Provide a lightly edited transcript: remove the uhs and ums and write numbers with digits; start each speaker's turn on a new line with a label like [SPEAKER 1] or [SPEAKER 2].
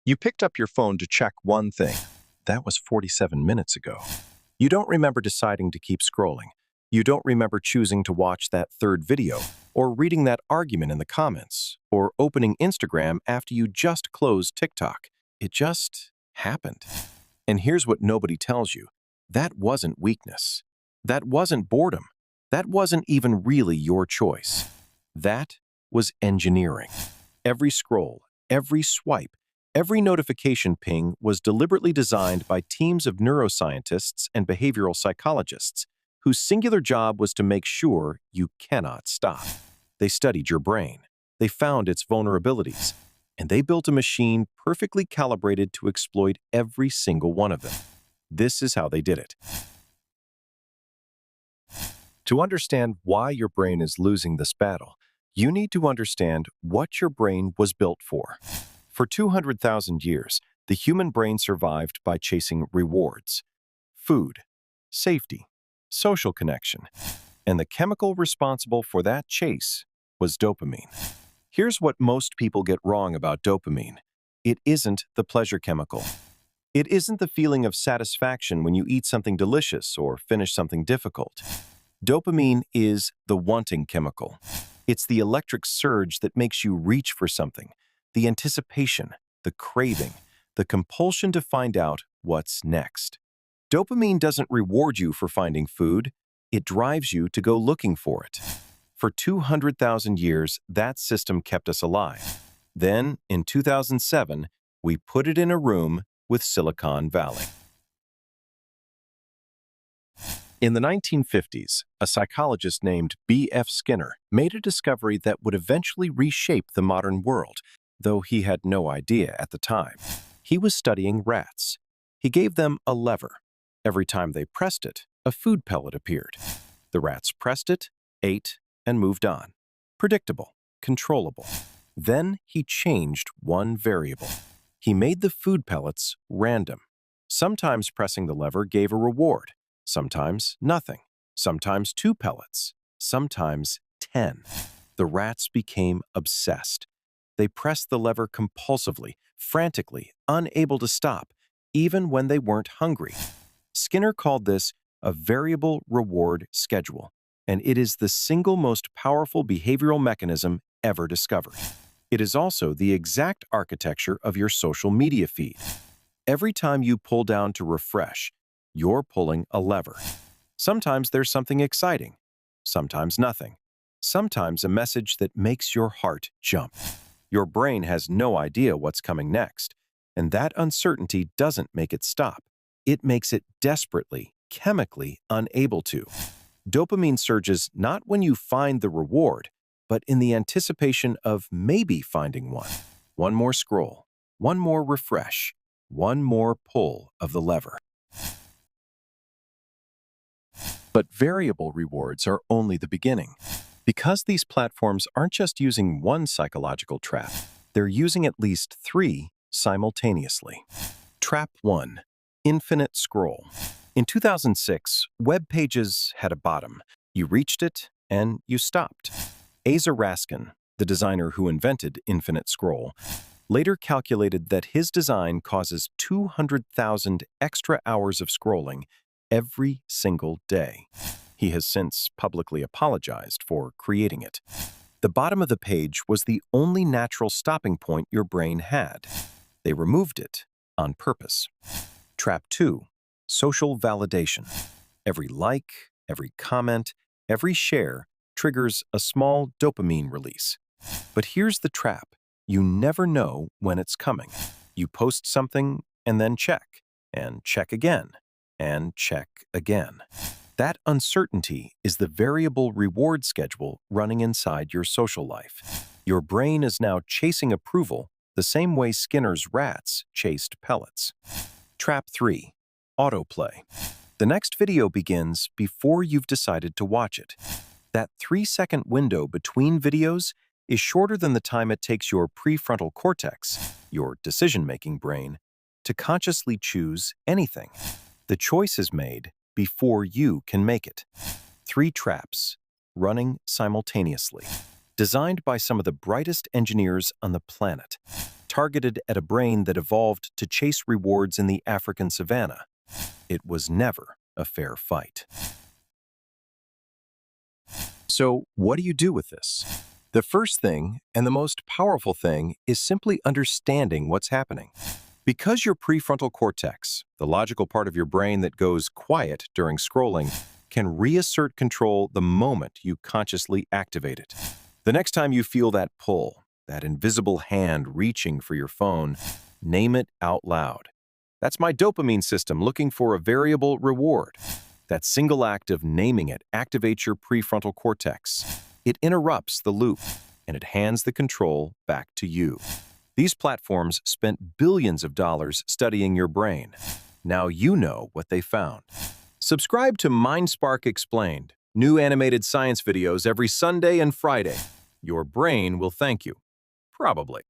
[SPEAKER 1] You picked up your phone to check one thing. That was 47 minutes ago. You don't remember deciding to keep scrolling. You don't remember choosing to watch that third video, or reading that argument in the comments, or opening Instagram after you just closed TikTok. It just happened. And here's what nobody tells you. That wasn't weakness. That wasn't boredom. That wasn't even really your choice. That was engineering. Every scroll, every swipe, every notification ping was deliberately designed by teams of neuroscientists and behavioral psychologists whose singular job was to make sure you cannot stop. They studied your brain. They found its vulnerabilities. And they built a machine perfectly calibrated to exploit every single one of them. This is how they did it. To understand why your brain is losing this battle, you need to understand what your brain was built for. For 200,000 years, the human brain survived by chasing rewards, food, safety, social connection, and the chemical responsible for that chase was dopamine. Here's what most people get wrong about dopamine. It isn't the pleasure chemical. It isn't the feeling of satisfaction when you eat something delicious or finish something difficult. Dopamine is the wanting chemical. It's the electric surge that makes you reach for something, the anticipation, the craving, the compulsion to find out what's next. Dopamine doesn't reward you for finding food. It drives you to go looking for it. For 200,000 years, that system kept us alive. Then, in 2007, we put it in a room with Silicon Valley. In the 1950s, a psychologist named B.F. Skinner made a discovery that would eventually reshape the modern world, though he had no idea at the time. He was studying rats. He gave them a lever. Every time they pressed it, a food pellet appeared. The rats pressed it, ate, and moved on. Predictable, controllable. Then he changed one variable. He made the food pellets random. Sometimes pressing the lever gave a reward. Sometimes nothing. Sometimes 2 pellets. Sometimes 10. The rats became obsessed. They pressed the lever compulsively, frantically, unable to stop, even when they weren't hungry. Skinner called this a variable reward schedule, and it is the single most powerful behavioral mechanism ever discovered. It is also the exact architecture of your social media feed. Every time you pull down to refresh, you're pulling a lever. Sometimes there's something exciting, sometimes nothing, sometimes a message that makes your heart jump. Your brain has no idea what's coming next, and that uncertainty doesn't make it stop. It makes it desperately, chemically unable to. Dopamine surges not when you find the reward, but in the anticipation of maybe finding one. One more scroll, one more refresh, one more pull of the lever. But variable rewards are only the beginning. Because these platforms aren't just using one psychological trap, they're using at least 3 simultaneously. Trap 1. Infinite scroll. In 2006, web pages had a bottom. You reached it, and you stopped. Asa Raskin, the designer who invented infinite scroll, later calculated that his design causes 200,000 extra hours of scrolling every single day. He has since publicly apologized for creating it. The bottom of the page was the only natural stopping point your brain had. They removed it on purpose. Trap 2. Social validation. Every like, every comment, every share triggers a small dopamine release. But here's the trap. You never know when it's coming. You post something and then check, and check again, and check again. That uncertainty is the variable reward schedule running inside your social life. Your brain is now chasing approval the same way Skinner's rats chased pellets. Trap 3. Autoplay. The next video begins before you've decided to watch it. That 3-second window between videos is shorter than the time it takes your prefrontal cortex, your decision-making brain, to consciously choose anything. The choice is made before you can make it. 3 traps, running simultaneously, designed by some of the brightest engineers on the planet, targeted at a brain that evolved to chase rewards in the African savanna. It was never a fair fight. So, what do you do with this? The first thing, and the most powerful thing, is simply understanding what's happening. Because your prefrontal cortex, the logical part of your brain that goes quiet during scrolling, can reassert control the moment you consciously activate it. The next time you feel that pull, that invisible hand reaching for your phone, name it out loud. That's my dopamine system looking for a variable reward. That single act of naming it activates your prefrontal cortex. It interrupts the loop, and it hands the control back to you. These platforms spent billions of dollars studying your brain. Now you know what they found. Subscribe to MindSpark Explained, new animated science videos every Sunday and Friday. Your brain will thank you. Probably.